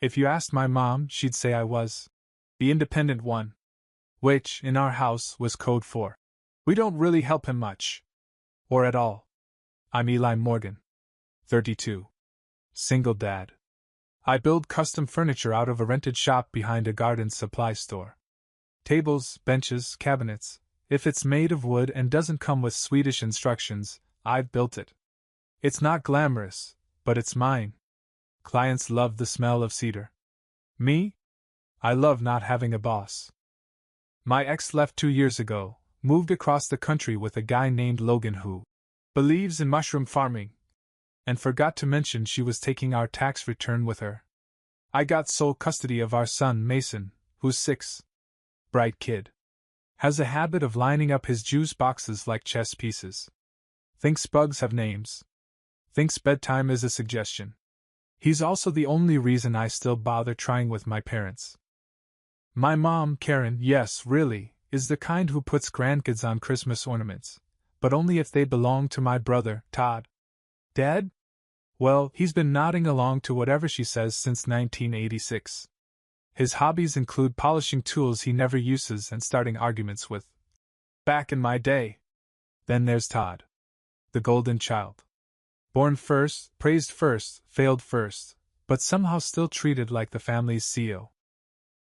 If you asked my mom, she'd say I was the independent one. Which, in our house, was code for we don't really help him much. Or at all. I'm Eli Morgan. 32. Single dad. I build custom furniture out of a rented shop behind a garden supply store. Tables, benches, cabinets. If it's made of wood and doesn't come with Swedish instructions, I've built it. It's not glamorous, but it's mine. Clients love the smell of cedar. Me? I love not having a boss. My ex left 2 years ago, moved across the country with a guy named Logan who believes in mushroom farming, and forgot to mention she was taking our tax return with her. I got sole custody of our son Mason, who's 6. Bright kid. Has a habit of lining up his juice boxes like chess pieces. Thinks bugs have names. Thinks bedtime is a suggestion. He's also the only reason I still bother trying with my parents. My mom, Karen, yes, really, is the kind who puts grandkids on Christmas ornaments, but only if they belong to my brother, Todd. Dead? Well, he's been nodding along to whatever she says since 1986. His hobbies include polishing tools he never uses and starting arguments with. Back in my day. Then there's Todd. The golden child. Born first, praised first, failed first, but somehow still treated like the family's CEO.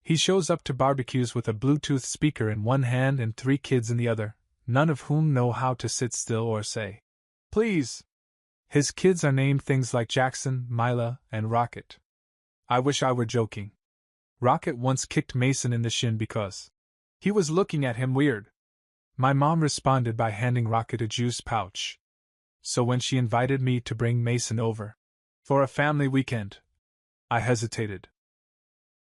He shows up to barbecues with a Bluetooth speaker in one hand and 3 kids in the other, none of whom know how to sit still or say, "Please." His kids are named things like Jackson, Mila, and Rocket. I wish I were joking. Rocket once kicked Mason in the shin because he was looking at him weird. My mom responded by handing Rocket a juice pouch. So when she invited me to bring Mason over for a family weekend, I hesitated.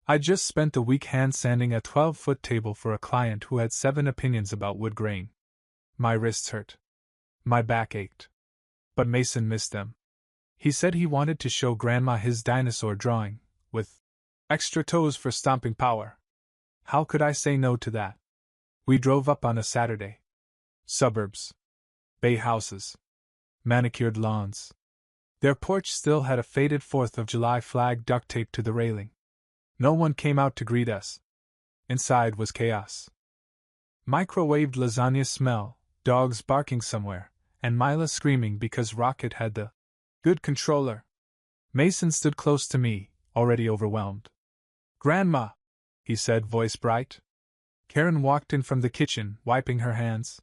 I just spent the week hand sanding a 12-foot table for a client who had 7 opinions about wood grain. My wrists hurt. My back ached. But Mason missed them. He said he wanted to show Grandma his dinosaur drawing, with extra toes for stomping power. How could I say no to that? We drove up on a Saturday. Suburbs. Bay houses. Manicured lawns. Their porch still had a faded 4th of July flag duct taped to the railing. No one came out to greet us. Inside was chaos. Microwaved lasagna smell, dogs barking somewhere, and Mila screaming because Rocket had the good controller. Mason stood close to me, already overwhelmed. "Grandma," he said, voice bright. Karen walked in from the kitchen, wiping her hands.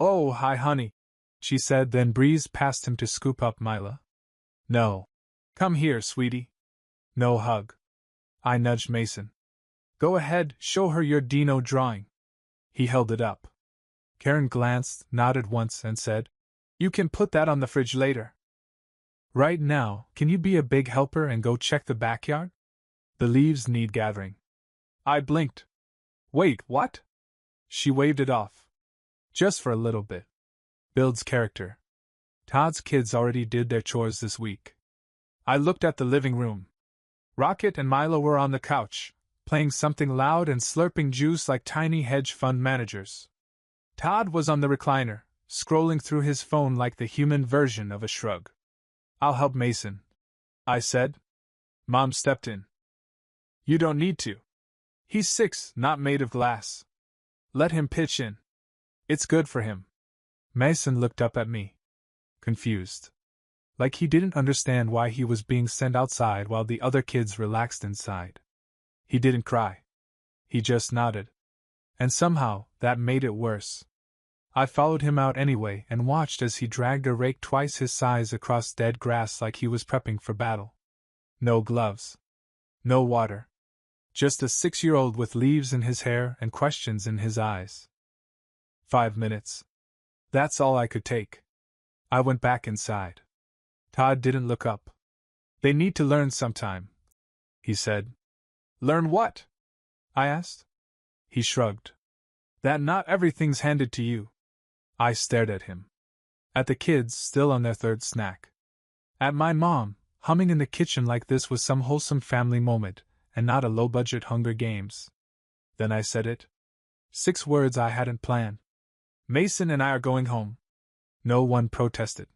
"Oh, hi, honey," she said, then breezed past him to scoop up Mila. "No. Come here, sweetie." No hug. I nudged Mason. "Go ahead, show her your Dino drawing." He held it up. Karen glanced, nodded once, and said, "You can put that on the fridge later. Right now, can you be a big helper and go check the backyard? The leaves need gathering." I blinked. "Wait, what?" She waved it off. "Just for a little bit. Builds character. Todd's kids already did their chores this week." I looked at the living room. Rocket and Milo were on the couch, playing something loud and slurping juice like tiny hedge fund managers. Todd was on the recliner, scrolling through his phone like the human version of a shrug. "I'll help Mason," I said. Mom stepped in. "You don't need to. He's 6, not made of glass. Let him pitch in. It's good for him." Mason looked up at me, confused. Like he didn't understand why he was being sent outside while the other kids relaxed inside. He didn't cry. He just nodded. And somehow, that made it worse. I followed him out anyway and watched as he dragged a rake twice his size across dead grass like he was prepping for battle. No gloves. No water. Just a 6-year-old with leaves in his hair and questions in his eyes. 5 minutes. That's all I could take. I went back inside. Todd didn't look up. "They need to learn sometime," he said. "Learn what?" I asked. He shrugged. "That not everything's handed to you." I stared at him. At the kids, still on their 3rd snack. At my mom, humming in the kitchen like this was some wholesome family moment, and not a low-budget Hunger Games. Then I said it. 6 words I hadn't planned. "Mason and I are going home." No one protested.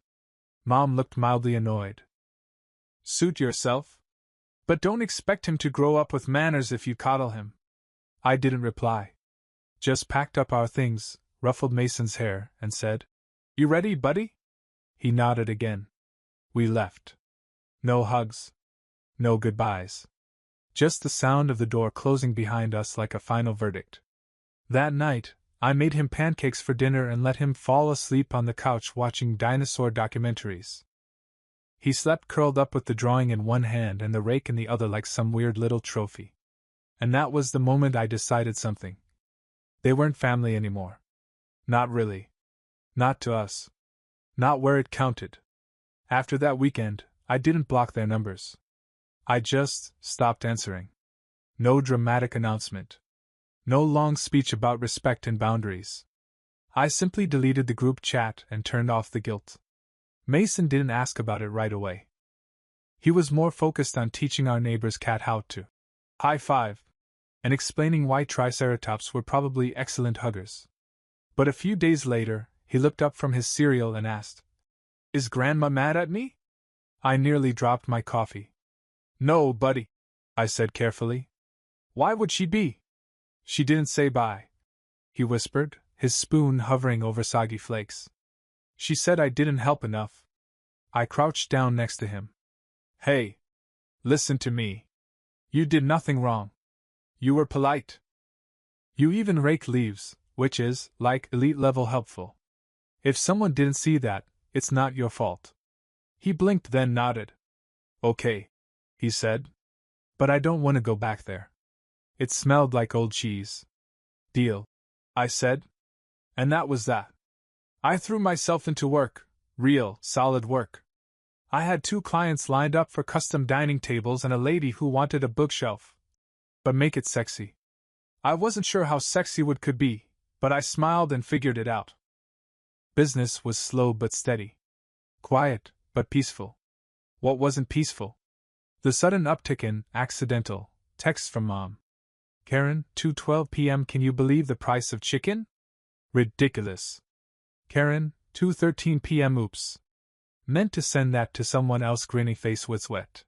Mom looked mildly annoyed. "Suit yourself. But don't expect him to grow up with manners if you coddle him. I didn't reply. Just packed up our things, ruffled Mason's hair, and said, You ready, buddy? He nodded again. We left. No hugs. No goodbyes. Just the sound of the door closing behind us like a final verdict. That night, I made him pancakes for dinner and let him fall asleep on the couch watching dinosaur documentaries. He slept curled up with the drawing in one hand and the rake in the other like some weird little trophy. And that was the moment I decided something. They weren't family anymore. Not really. Not to us. Not where it counted. After that weekend, I didn't block their numbers. I just stopped answering. No dramatic announcement. No long speech about respect and boundaries. I simply deleted the group chat and turned off the guilt. Mason didn't ask about it right away. He was more focused on teaching our neighbor's cat how to high five, and explaining why triceratops were probably excellent huggers. But a few days later, he looked up from his cereal and asked, Is Grandma mad at me? I nearly dropped my coffee. No, buddy, I said carefully. Why would she be? She didn't say bye, he whispered, his spoon hovering over soggy flakes. She said I didn't help enough. I crouched down next to him. Hey, listen to me. You did nothing wrong. You were polite. You even raked leaves, which is, like, elite-level helpful. If someone didn't see that, it's not your fault. He blinked then nodded. Okay, he said. But I don't want to go back there. It smelled like old cheese. Deal, I said. And that was that. I threw myself into work, real, solid work. I had 2 clients lined up for custom dining tables and a lady who wanted a bookshelf. But make it sexy. I wasn't sure how sexy wood could be, but I smiled and figured it out. Business was slow but steady. Quiet, but peaceful. What wasn't peaceful? The sudden uptick in accidental texts from Mom. Karen, 2:12 p.m. Can you believe the price of chicken? Ridiculous. Karen, 2:13 p.m. Oops. Meant to send that to someone else. Grinny face with sweat.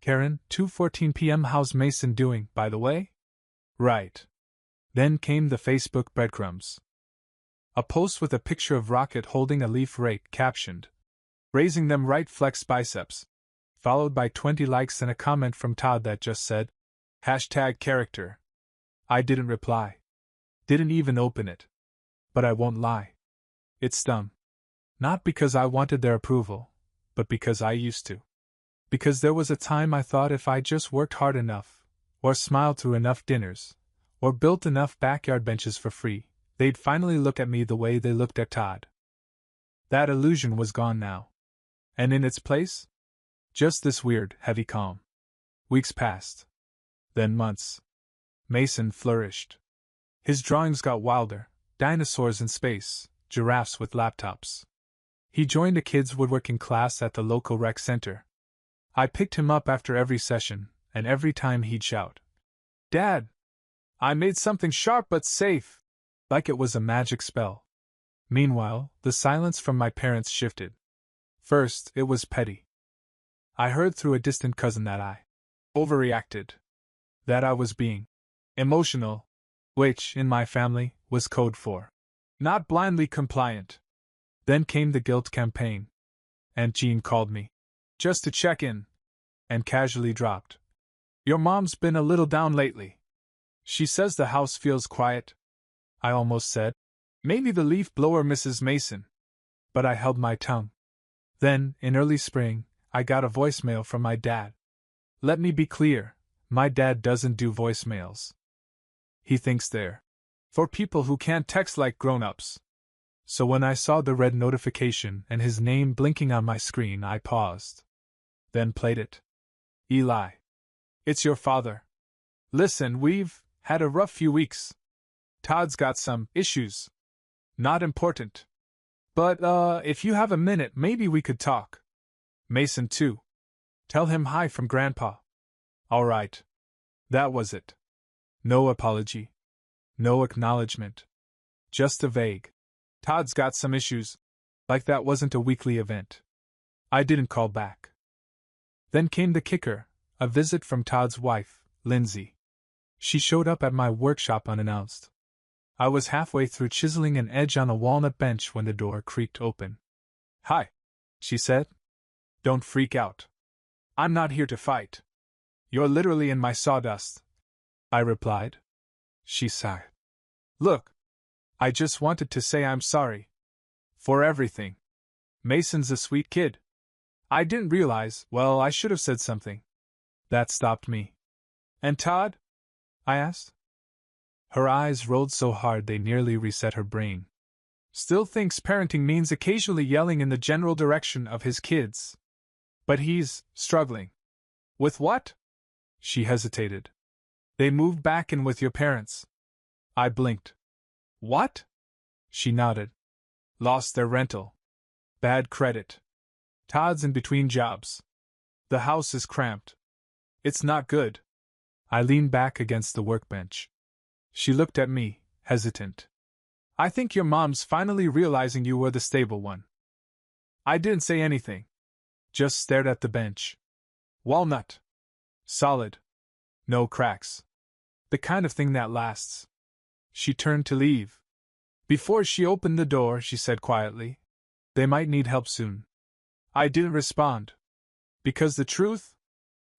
Karen, 2:14 p.m. How's Mason doing, by the way? Right. Then came the Facebook breadcrumbs. A post with a picture of Rocket holding a leaf rake captioned, Raising them right, flex biceps, followed by 20 likes and a comment from Todd that just said, #character. I didn't reply. Didn't even open it. But I won't lie. It stung. Not because I wanted their approval, but because I used to. Because there was a time I thought if I just worked hard enough, or smiled through enough dinners, or built enough backyard benches for free, they'd finally look at me the way they looked at Todd. That illusion was gone now. And in its place? Just this weird, heavy calm. Weeks passed. Then months. Mason flourished. His drawings got wilder, dinosaurs in space, giraffes with laptops. He joined a kids' woodworking class at the local rec center. I picked him up after every session, and every time he'd shout, Dad! I made something sharp but safe! Like it was a magic spell. Meanwhile, the silence from my parents shifted. First, it was petty. I heard through a distant cousin that I overreacted. That I was being emotional, which, in my family, was code for not blindly compliant. Then came the guilt campaign. Aunt Jean called me, just to check in, and casually dropped, Your mom's been a little down lately. She says the house feels quiet. I almost said, Maybe the leaf blower misses Mason. But I held my tongue. Then, in early spring, I got a voicemail from my dad. Let me be clear, my dad doesn't do voicemails. He thinks they're for people who can't text like grown-ups. So when I saw the red notification and his name blinking on my screen, I paused. Then played it. Eli. It's your father. Listen, we've had a rough few weeks. Todd's got some issues. Not important. But, if you have a minute, maybe we could talk. Mason, too. Tell him hi from Grandpa. All right. That was it. No apology. No acknowledgement. Just a vague, Todd's got some issues. Like that wasn't a weekly event. I didn't call back. Then came the kicker. a visit from Todd's wife, Lindsay. She showed up at my workshop unannounced. I was halfway through chiseling an edge on a walnut bench when the door creaked open. "Hi," she said. "Don't freak out. I'm not here to fight. You're literally in my sawdust," I replied. She sighed. "Look, I just wanted to say I'm sorry. For everything. Mason's a sweet kid. I didn't realize, well, I should have said something. That stopped me." "And Todd?" I asked. Her eyes rolled so hard they nearly reset her brain. "Still thinks parenting means occasionally yelling in the general direction of his kids. But he's struggling." "With what?" She hesitated. "They moved back in with your parents." I blinked. "What?" She nodded. "Lost their rental. Bad credit. Todd's in between jobs. The house is cramped. It's not good." I leaned back against the workbench. She looked at me, hesitant. "I think your mom's finally realizing you were the stable one." I didn't say anything. Just stared at the bench. Walnut. Solid. No cracks. The kind of thing that lasts. She turned to leave. Before she opened the door, she said quietly, "They might need help soon." I didn't respond. Because the truth?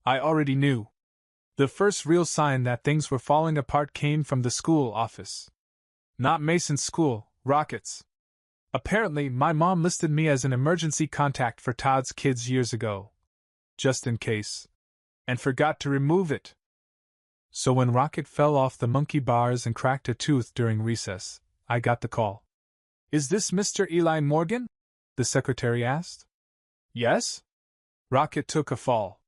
I already knew. The first real sign that things were falling apart came from the school office. Not Mason's school, Rocket's. Apparently, my mom listed me as an emergency contact for Todd's kids years ago. Just in case. And forgot to remove it. So when Rocket fell off the monkey bars and cracked a tooth during recess, I got the call. "Is this Mr. Eli Morgan?" the secretary asked. "Yes?" "Rocket took a fall.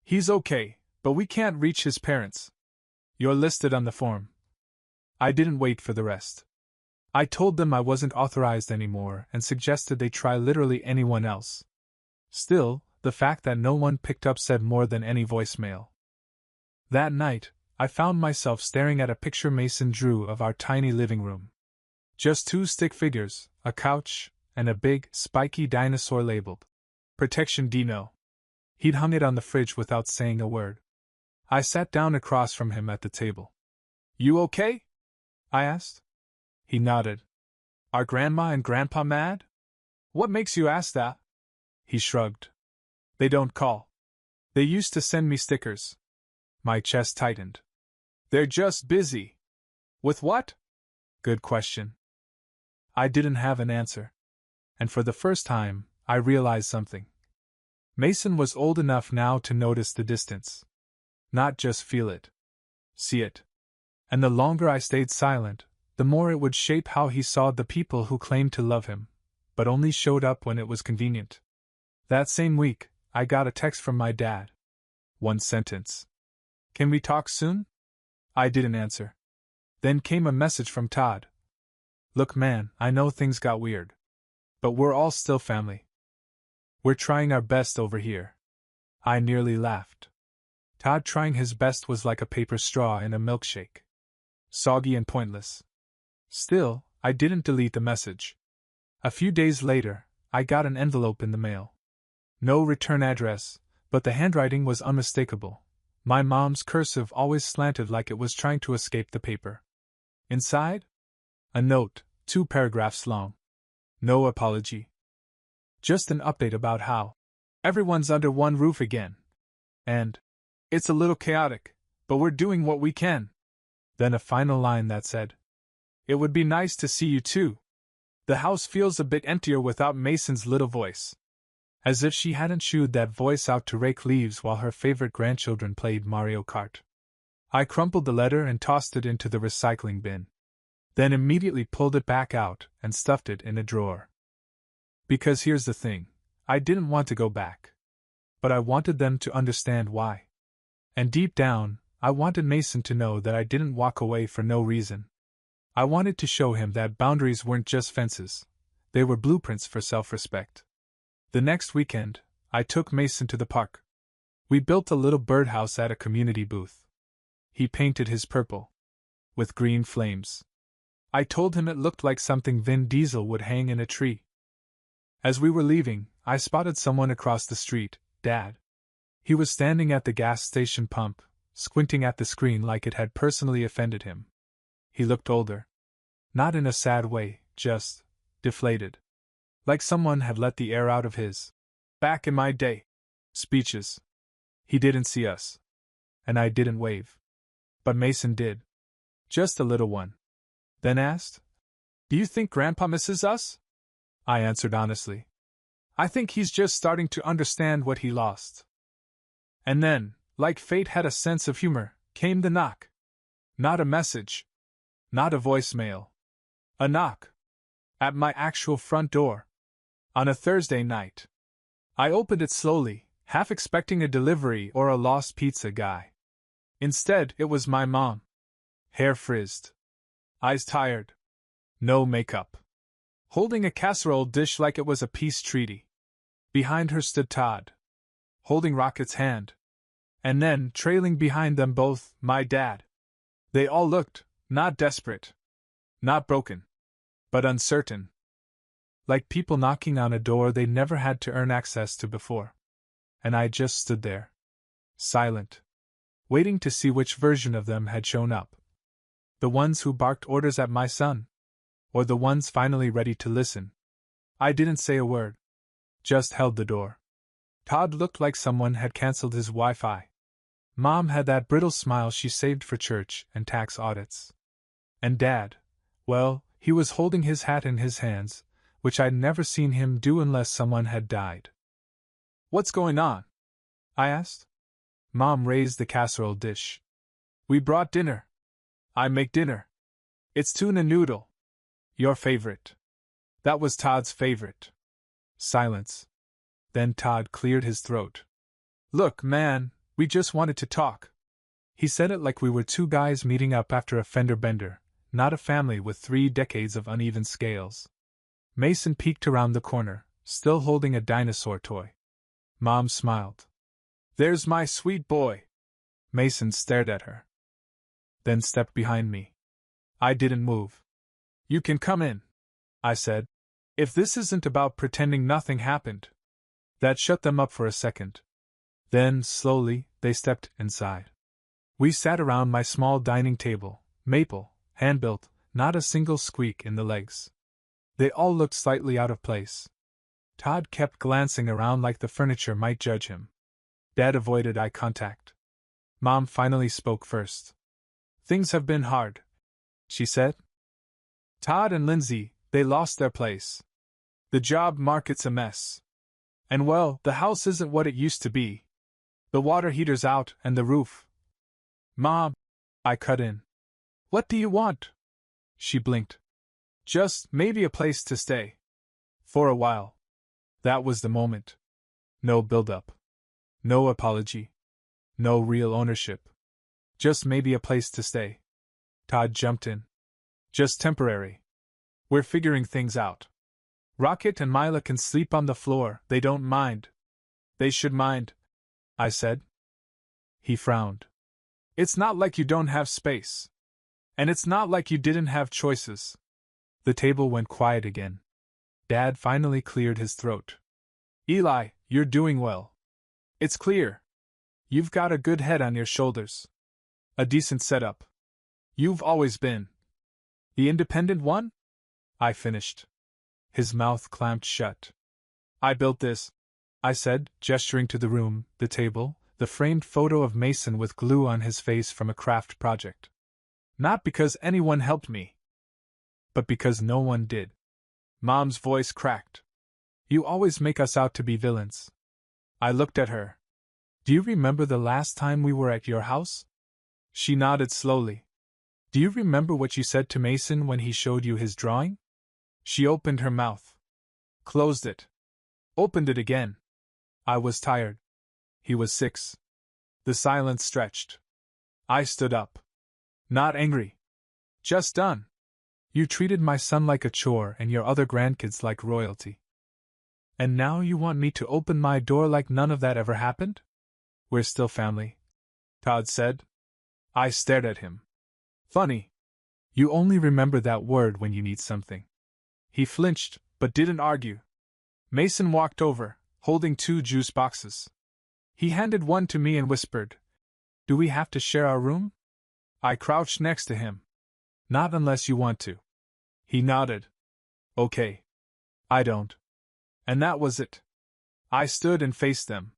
He's okay, but we can't reach his parents. You're listed on the form." I didn't wait for the rest. I told them I wasn't authorized anymore and suggested they try literally anyone else. Still, the fact that no one picked up said more than any voicemail. That night, I found myself staring at a picture Mason drew of our tiny living room. Just two stick figures, a couch, and a big, spiky dinosaur labeled Protection Dino. He'd hung it on the fridge without saying a word. I sat down across from him at the table. "You okay?" I asked. He nodded. "Are Grandma and Grandpa mad?" "What makes you ask that?" He shrugged. "They don't call. They used to send me stickers." My chest tightened. "They're just busy." "With what?" Good question. I didn't have an answer. And for the first time, I realized something. Mason was old enough now to notice the distance. Not just feel it. See it. And the longer I stayed silent, the more it would shape how he saw the people who claimed to love him, but only showed up when it was convenient. That same week, I got a text from my dad. One sentence. "Can we talk soon?" I didn't answer. Then came a message from Todd. "Look, man, I know things got weird. But we're all still family. We're trying our best over here." I nearly laughed. Todd trying his best was like a paper straw in a milkshake. Soggy and pointless. Still, I didn't delete the message. A few days later, I got an envelope in the mail. No return address, but the handwriting was unmistakable. My mom's cursive always slanted like it was trying to escape the paper. Inside? A note, 2 paragraphs long. No apology. Just an update about how everyone's under one roof again. And it's a little chaotic, but we're doing what we can. Then a final line that said, "It would be nice to see you too. The house feels a bit emptier without Mason's little voice." As if she hadn't shooed that voice out to rake leaves while her favorite grandchildren played Mario Kart. I crumpled the letter and tossed it into the recycling bin. Then immediately pulled it back out and stuffed it in a drawer. Because here's the thing, I didn't want to go back. But I wanted them to understand why. And deep down, I wanted Mason to know that I didn't walk away for no reason. I wanted to show him that boundaries weren't just fences, they were blueprints for self-respect. The next weekend, I took Mason to the park. We built a little birdhouse at a community booth. He painted his purple. With green flames. I told him it looked like something Vin Diesel would hang in a tree. As we were leaving, I spotted someone across the street. "Dad." He was standing at the gas station pump, squinting at the screen like it had personally offended him. He looked older. Not in a sad way, just deflated. Like someone had let the air out of his back in my day speeches. He didn't see us. And I didn't wave. But Mason did. Just a little one. Then asked, "Do you think Grandpa misses us?" I answered honestly. "I think he's just starting to understand what he lost." And then, like fate had a sense of humor, came the knock. Not a message. Not a voicemail. A knock. At my actual front door. On a Thursday night. I opened it slowly, half expecting a delivery or a lost pizza guy. Instead, it was my mom. Hair frizzed. Eyes tired. No makeup. Holding a casserole dish like it was a peace treaty. Behind her stood Todd. Holding Rocket's hand. And then, trailing behind them both, my dad. They all looked, not desperate. Not broken. But uncertain. Like people knocking on a door they never had to earn access to before. And I just stood there. Silent. Waiting to see which version of them had shown up. The ones who barked orders at my son. Or the ones finally ready to listen. I didn't say a word. Just held the door. Todd looked like someone had cancelled his Wi-Fi. Mom had that brittle smile she saved for church and tax audits. And Dad, well, he was holding his hat in his hands, which I'd never seen him do unless someone had died. "What's going on?" I asked. Mom raised the casserole dish. "We brought dinner. I make dinner. It's tuna noodle. Your favorite." That was Todd's favorite. Silence. Then Todd cleared his throat. "Look, man, we just wanted to talk." He said it like we were two guys meeting up after a fender bender, not a family with 3 decades of uneven scales. Mason peeked around the corner, still holding a dinosaur toy. Mom smiled. "There's my sweet boy." Mason stared at her. Then stepped behind me. I didn't move. "You can come in," I said. "If this isn't about pretending nothing happened." That shut them up for a second. Then, slowly, they stepped inside. We sat around my small dining table, maple, hand-built, not a single squeak in the legs. They all looked slightly out of place. Todd kept glancing around like the furniture might judge him. Dad avoided eye contact. Mom finally spoke first. "Things have been hard," she said. "Todd and Lindsay, they lost their place. The job market's a mess. And well, the house isn't what it used to be. The water heater's out and the roof." "Mom," I cut in. "What do you want?" She blinked. "Just maybe a place to stay. For a while." That was the moment. No build-up. No apology. No real ownership. Just maybe a place to stay. Todd jumped in. "Just temporary. We're figuring things out. Rocket and Mila can sleep on the floor, they don't mind." "They should mind," I said. He frowned. "It's not like you don't have space. And it's not like you didn't have choices." The table went quiet again. Dad finally cleared his throat. "Eli, you're doing well. It's clear. You've got a good head on your shoulders. A decent setup. You've always been the independent one?" I finished. His mouth clamped shut. "I built this," I said, gesturing to the room, the table, the framed photo of Mason with glue on his face from a craft project. "Not because anyone helped me, but because no one did." Mom's voice cracked. "You always make us out to be villains." I looked at her. "Do you remember the last time we were at your house?" She nodded slowly. "Do you remember what you said to Mason when he showed you his drawing?" She opened her mouth. Closed it. Opened it again. I was tired. He was 6. The silence stretched. I stood up. Not angry. Just done. "You treated my son like a chore and your other grandkids like royalty. And now you want me to open my door like none of that ever happened?" "We're still family," Todd said. I stared at him. "Funny. You only remember that word when you need something." He flinched, but didn't argue. Mason walked over, holding 2 juice boxes. He handed one to me and whispered, "Do we have to share our room?" I crouched next to him. "Not unless you want to." He nodded. "Okay. I don't." And that was it. I stood and faced them.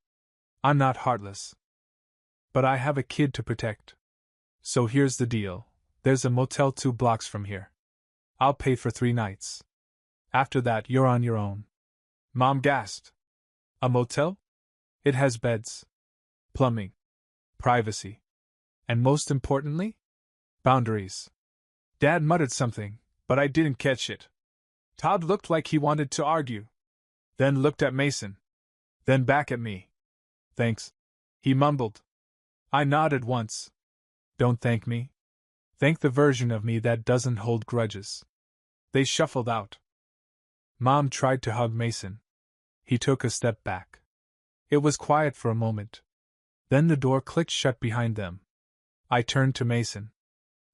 I'm not heartless. But I have a kid to protect. So here's the deal. There's a motel 2 blocks from here. I'll pay for 3 nights. After that, you're on your own. Mom gasped. A motel? It has beds, plumbing, privacy, and most importantly, boundaries. Dad muttered something, but I didn't catch it. Todd looked like he wanted to argue. Then looked at Mason. Then back at me. "Thanks," he mumbled. I nodded once. "Don't thank me. Thank the version of me that doesn't hold grudges." They shuffled out. Mom tried to hug Mason. He took a step back. It was quiet for a moment. Then the door clicked shut behind them. I turned to Mason.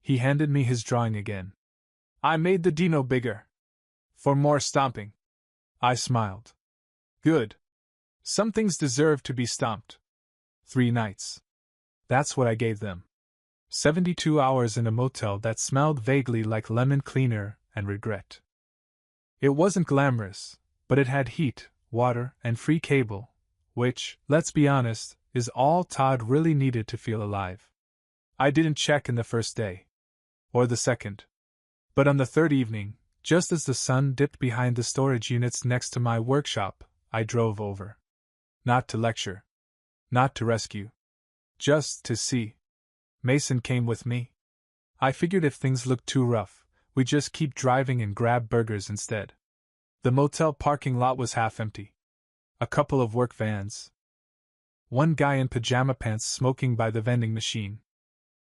He handed me his drawing again. "I made the dino bigger. For more stomping." I smiled. "Good. Some things deserve to be stomped." 3 nights. That's what I gave them. 72 hours in a motel that smelled vaguely like lemon cleaner and regret. It wasn't glamorous, but it had heat, water, and free cable, which, let's be honest, is all Todd really needed to feel alive. I didn't check in the first day. Or the second. But on the third evening, just as the sun dipped behind the storage units next to my workshop, I drove over. Not to lecture. Not to rescue. Just to see. Mason came with me. I figured if things looked too rough, we'd just keep driving and grab burgers instead. The motel parking lot was half empty. A couple of work vans. One guy in pajama pants smoking by the vending machine.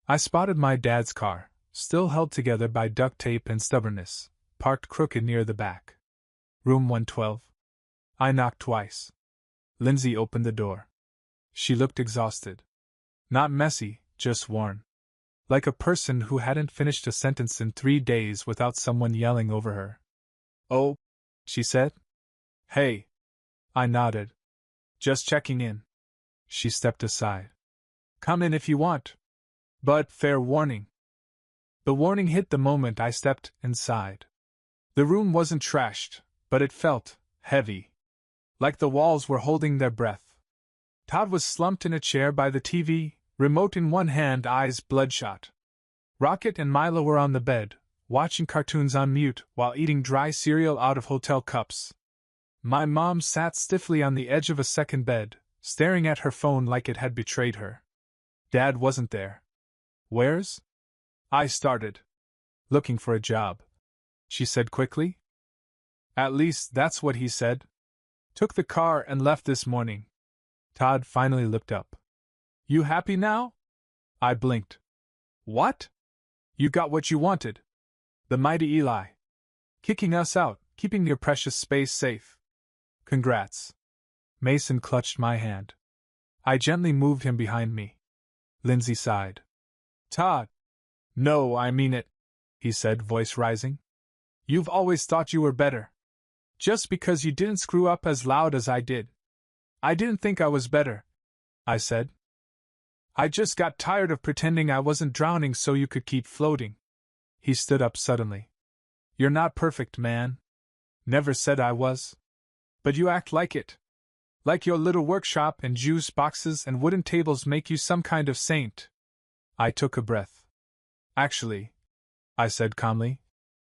I spotted my dad's car, still held together by duct tape and stubbornness, parked crooked near the back. Room 112. I knocked twice. Lindsay opened the door. She looked exhausted. Not messy, just worn. Like a person who hadn't finished a sentence in 3 days without someone yelling over her. "Oh," she said. "Hey." I nodded. "Just checking in." She stepped aside. "Come in if you want. But fair warning." The warning hit the moment I stepped inside. The room wasn't trashed, but it felt heavy. Like the walls were holding their breath. Todd was slumped in a chair by the TV, remote in one hand, eyes bloodshot. Rocket and Milo were on the bed, watching cartoons on mute while eating dry cereal out of hotel cups. My mom sat stiffly on the edge of a second bed, staring at her phone like it had betrayed her. Dad wasn't there. "Where's?" I started. "Looking for a job," she said quickly. "At least that's what he said. Took the car and left this morning." Todd finally looked up. "You happy now?" I blinked. "What?" "You got what you wanted. The mighty Eli. Kicking us out, keeping your precious space safe. Congrats." Mason clutched my hand. I gently moved him behind me. Lindsay sighed. "Todd." "No, I mean it," he said, voice rising. "You've always thought you were better. Just because you didn't screw up as loud as I did." "I didn't think I was better," I said. "I just got tired of pretending I wasn't drowning so you could keep floating." He stood up suddenly. "You're not perfect, man. Never said I was. But you act like it. Like your little workshop and juice boxes and wooden tables make you some kind of saint." I took a breath. "Actually," I said calmly,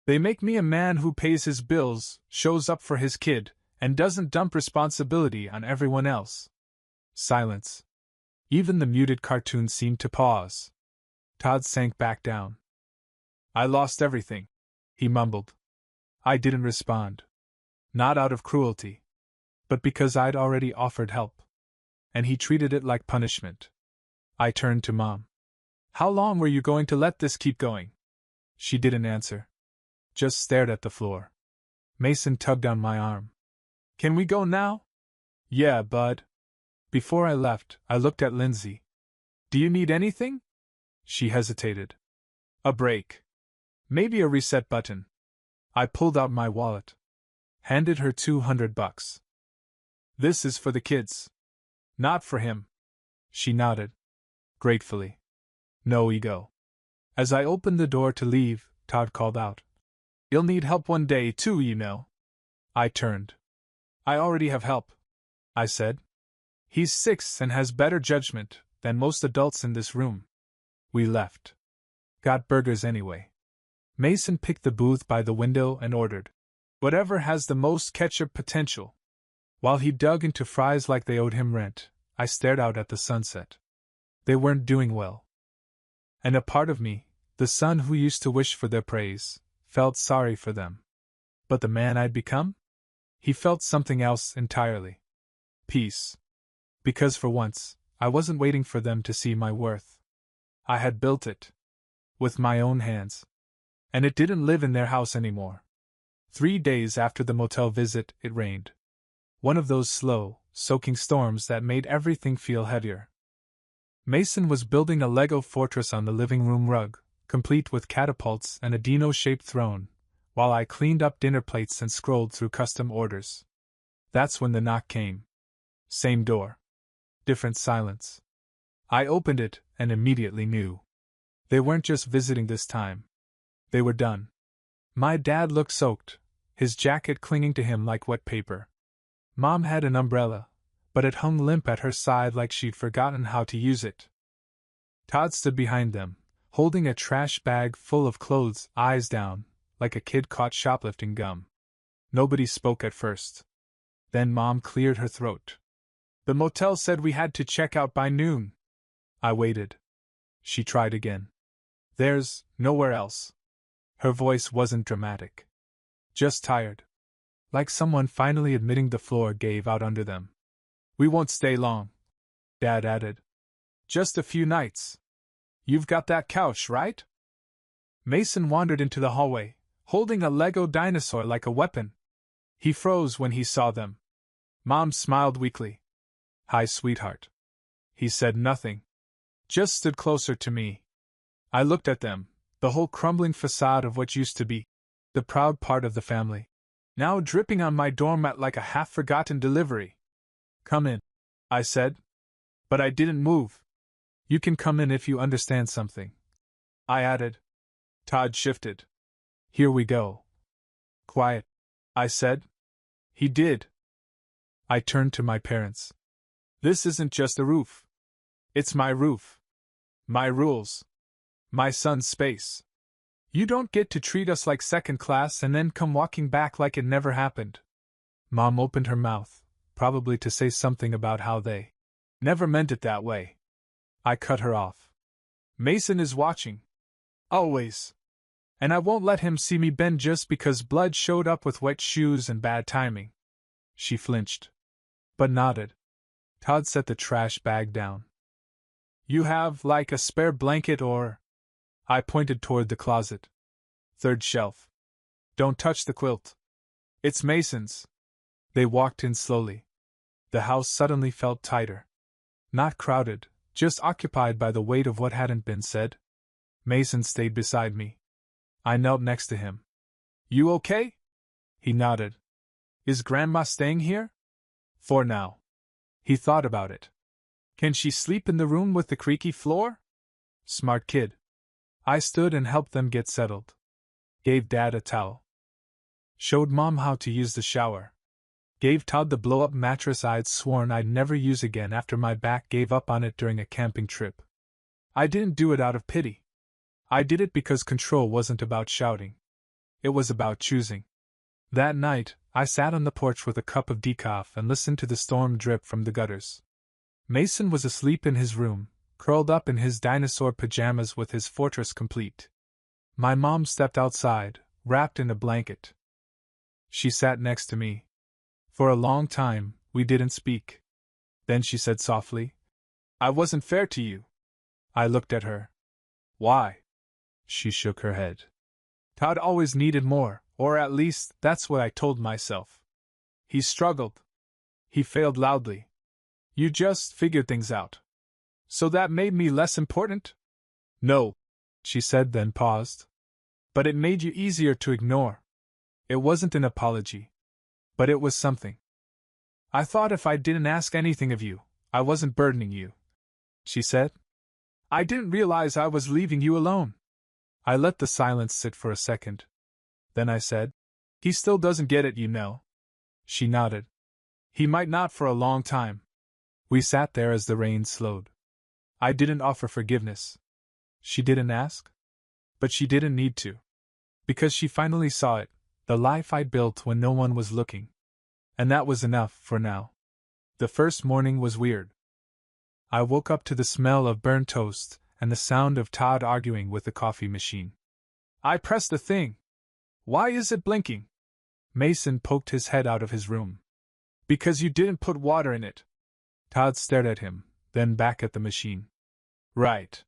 "they make me a man who pays his bills, shows up for his kid, and doesn't dump responsibility on everyone else." Silence. Even the muted cartoon seemed to pause. Todd sank back down. "I lost everything," he mumbled. I didn't respond. Not out of cruelty. But because I'd already offered help. And he treated it like punishment. I turned to Mom. "How long were you going to let this keep going?" She didn't answer. Just stared at the floor. Mason tugged on my arm. "Can we go now?" "Yeah, bud." Before I left, I looked at Lindsay. "Do you need anything?" She hesitated. "A break. Maybe a reset button." I pulled out my wallet. Handed her $200. "This is for the kids. Not for him." She nodded. Gratefully. No ego. As I opened the door to leave, Todd called out. You'll need help one day, too, you know. I turned. I already have help, I said. He's 6 and has better judgment than most adults in this room. We left. Got burgers anyway. Mason picked the booth by the window and ordered whatever has the most ketchup potential. While he dug into fries like they owed him rent, I stared out at the sunset. They weren't doing well. And a part of me, the son who used to wish for their praise, felt sorry for them. But the man I'd become? He felt something else entirely. Peace. Because for once, I wasn't waiting for them to see my worth. I had built it. With my own hands. And it didn't live in their house anymore. 3 days after the motel visit, it rained. One of those slow, soaking storms that made everything feel heavier. Mason was building a Lego fortress on the living room rug, complete with catapults and a dino-shaped throne, while I cleaned up dinner plates and scrolled through custom orders. That's when the knock came. Same door. Different silence. I opened it and immediately knew. They weren't just visiting this time. They were done. My dad looked soaked, his jacket clinging to him like wet paper. Mom had an umbrella, but it hung limp at her side like she'd forgotten how to use it. Todd stood behind them, holding a trash bag full of clothes, eyes down, like a kid caught shoplifting gum. Nobody spoke at first. Then Mom cleared her throat. The motel said we had to check out by noon. I waited. She tried again. There's nowhere else. Her voice wasn't dramatic. Just tired. Like someone finally admitting the floor gave out under them. We won't stay long, Dad added. Just a few nights. You've got that couch, right? Mason wandered into the hallway, holding a Lego dinosaur like a weapon. He froze when he saw them. Mom smiled weakly. Hi, sweetheart. He said nothing. Just stood closer to me. I looked at them, the whole crumbling facade of what used to be the proud part of the family, now dripping on my doormat like a half-forgotten delivery. Come in, I said. But I didn't move. You can come in if you understand something, I added. Todd shifted. Here we go. Quiet, I said. He did. I turned to my parents. This isn't just a roof. It's my roof. My rules. My son's space. You don't get to treat us like second class and then come walking back like it never happened. Mom opened her mouth, probably to say something about how they never meant it that way. I cut her off. Mason is watching. Always. And I won't let him see me bend just because blood showed up with wet shoes and bad timing. She flinched. But nodded. Todd set the trash bag down. You have, like, a spare blanket or... I pointed toward the closet. 3rd shelf. Don't touch the quilt. It's Mason's. They walked in slowly. The house suddenly felt tighter. Not crowded, just occupied by the weight of what hadn't been said. Mason stayed beside me. I knelt next to him. You okay? He nodded. Is Grandma staying here? For now. He thought about it. Can she sleep in the room with the creaky floor? Smart kid. I stood and helped them get settled. Gave Dad a towel. Showed Mom how to use the shower. Gave Todd the blow-up mattress I'd sworn I'd never use again after my back gave up on it during a camping trip. I didn't do it out of pity. I did it because control wasn't about shouting. It was about choosing. That night, I sat on the porch with a cup of decaf and listened to the storm drip from the gutters. Mason was asleep in his room, curled up in his dinosaur pajamas with his fortress complete. My mom stepped outside, wrapped in a blanket. She sat next to me. For a long time, we didn't speak. Then she said softly, I wasn't fair to you. I looked at her. Why? She shook her head. Todd always needed more, or at least that's what I told myself. He struggled. He failed loudly. You just figured things out. So that made me less important? No, she said, then paused. But it made you easier to ignore. It wasn't an apology. But it was something. I thought if I didn't ask anything of you, I wasn't burdening you. she said. I didn't realize I was leaving you alone. I let the silence sit for a second. Then I said, he still doesn't get it, you know. She nodded. He might not for a long time. We sat there as the rain slowed. I didn't offer forgiveness. She didn't ask. But she didn't need to. Because she finally saw it, the life I'd built when no one was looking. And that was enough for now. The first morning was weird. I woke up to the smell of burnt toast and the sound of Todd arguing with the coffee machine. I pressed the thing. Why is it blinking? Mason poked his head out of his room. Because you didn't put water in it. Todd stared at him, then back at the machine. Right.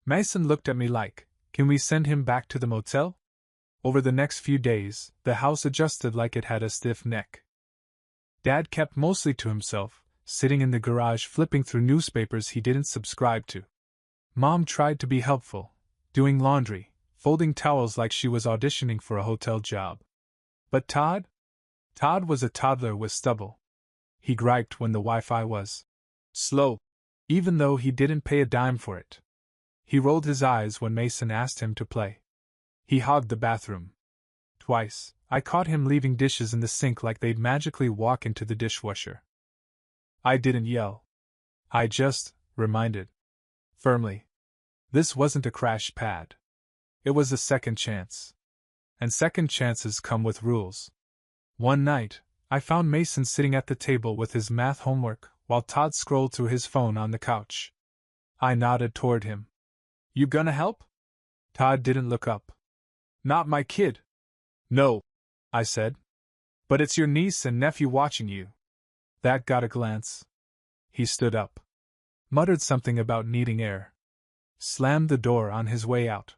Mason looked at me like, can we send him back to the motel? Over the next few days, the house adjusted like it had a stiff neck. Dad kept mostly to himself, sitting in the garage flipping through newspapers he didn't subscribe to. Mom tried to be helpful, doing laundry, folding towels like she was auditioning for a hotel job. But Todd? Todd was a toddler with stubble. He griped when the Wi-Fi was slow, even though he didn't pay a dime for it. He rolled his eyes when Mason asked him to play. He hogged the bathroom. Twice, I caught him leaving dishes in the sink like they'd magically walk into the dishwasher. I didn't yell. I just reminded. Firmly. This wasn't a crash pad. It was a second chance. And second chances come with rules. One night, I found Mason sitting at the table with his math homework while Todd scrolled through his phone on the couch. I nodded toward him. You gonna help? Todd didn't look up. Not my kid. No, I said. But it's your niece and nephew watching you. That got a glance. He stood up. Muttered something about needing air. Slammed the door on his way out.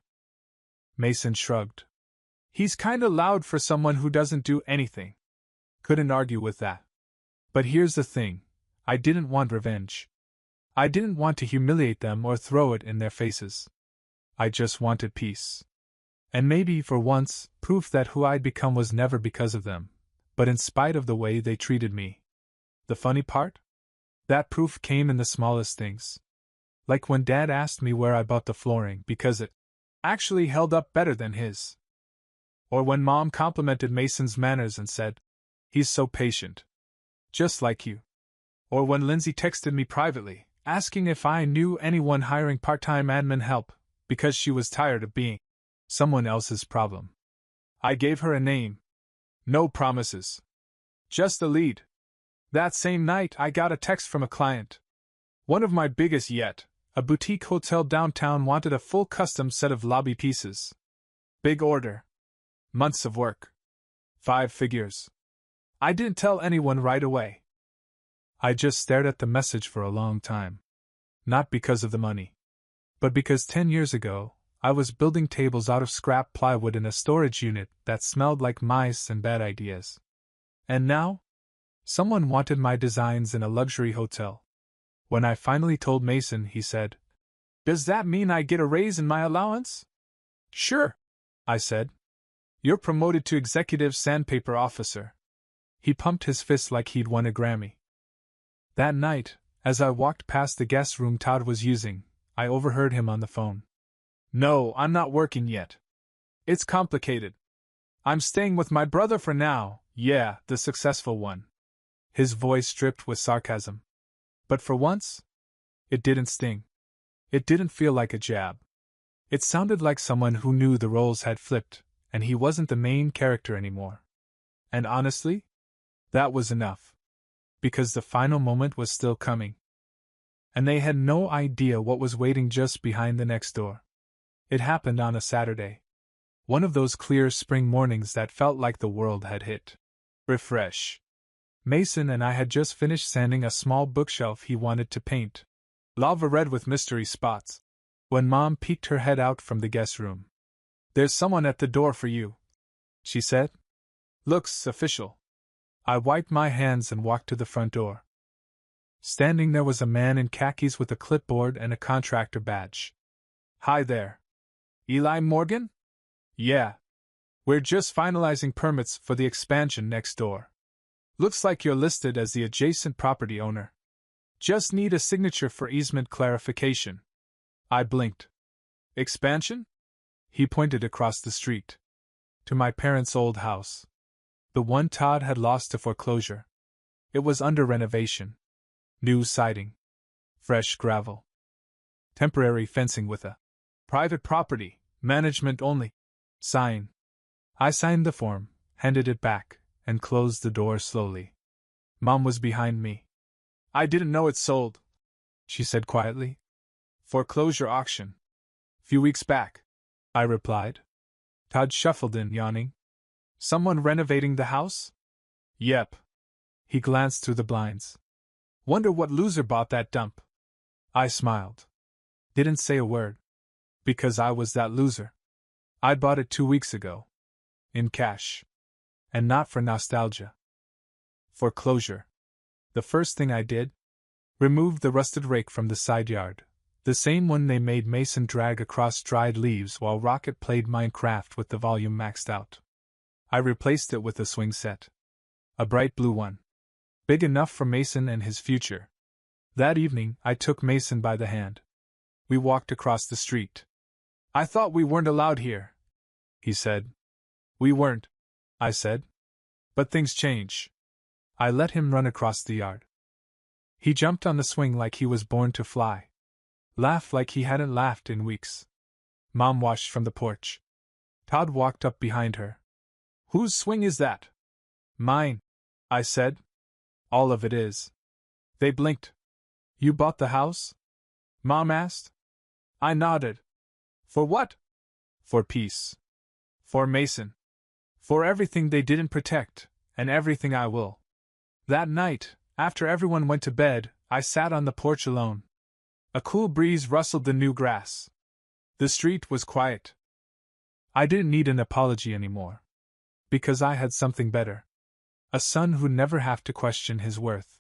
Mason shrugged. He's kinda loud for someone who doesn't do anything. Couldn't argue with that. But here's the thing. I didn't want revenge. I didn't want to humiliate them or throw it in their faces. I just wanted peace. And maybe, for once, proof that who I'd become was never because of them, but in spite of the way they treated me. The funny part? That proof came in the smallest things. Like when Dad asked me where I bought the flooring because it actually held up better than his. Or when Mom complimented Mason's manners and said, he's so patient. Just like you. Or when Lindsay texted me privately, asking if I knew anyone hiring part-time admin help, because she was tired of being someone else's problem. I gave her a name. No promises. Just a lead. That same night I got a text from a client. One of my biggest yet, a boutique hotel downtown wanted a full custom set of lobby pieces. Big order. Months of work. 5 figures. I didn't tell anyone right away. I just stared at the message for a long time. Not because of the money. But because 10 years ago, I was building tables out of scrap plywood in a storage unit that smelled like mice and bad ideas. And now? Someone wanted my designs in a luxury hotel. When I finally told Mason, he said, Does that mean I get a raise in my allowance? Sure, I said. You're promoted to executive sandpaper officer. He pumped his fist like he'd won a Grammy. That night, as I walked past the guest room Todd was using, I overheard him on the phone. No, I'm not working yet. It's complicated. I'm staying with my brother for now, yeah, the successful one. His voice dripped with sarcasm. But for once, it didn't sting. It didn't feel like a jab. It sounded like someone who knew the roles had flipped, and he wasn't the main character anymore. And honestly, that was enough. Because the final moment was still coming. And they had no idea what was waiting just behind the next door. It happened on a Saturday. One of those clear spring mornings that felt like the world had hit refresh. Mason and I had just finished sanding a small bookshelf he wanted to paint, lava red with mystery spots, when Mom peeked her head out from the guest room. There's someone at the door for you, she said. Looks official. I wiped my hands and walked to the front door. Standing there was a man in khakis with a clipboard and a contractor badge. Hi there. Eli Morgan? Yeah. We're just finalizing permits for the expansion next door. Looks like you're listed as the adjacent property owner. Just need a signature for easement clarification. I blinked. Expansion? He pointed across the street. To my parents' old house. The one Todd had lost to foreclosure. It was under renovation. New siding. Fresh gravel. Temporary fencing with a private property, management only sign. I signed the form, handed it back, and closed the door slowly. Mom was behind me. I didn't know it sold, she said quietly. Foreclosure auction. Few weeks back, I replied. Todd shuffled in, yawning. Someone renovating the house? Yep. He glanced through the blinds. Wonder what loser bought that dump. I smiled. Didn't say a word. Because I was that loser. I'd bought it 2 weeks ago. In cash. And not for nostalgia. Foreclosure. The first thing I did? Removed the rusted rake from the side yard. The same one they made Mason drag across dried leaves while Rocket played Minecraft with the volume maxed out. I replaced it with a swing set. A bright blue one. Big enough for Mason and his future. That evening, I took Mason by the hand. We walked across the street. I thought we weren't allowed here, he said. We weren't, I said. But things change. I let him run across the yard. He jumped on the swing like he was born to fly. Laughed like he hadn't laughed in weeks. Mom watched from the porch. Todd walked up behind her. Whose swing is that? Mine, I said. All of it is. They blinked. You bought the house? Mom asked. I nodded. For what? For peace. For Mason. For everything they didn't protect, and everything I will. That night, after everyone went to bed, I sat on the porch alone. A cool breeze rustled the new grass. The street was quiet. I didn't need an apology anymore. Because I had something better. A son who'd never have to question his worth.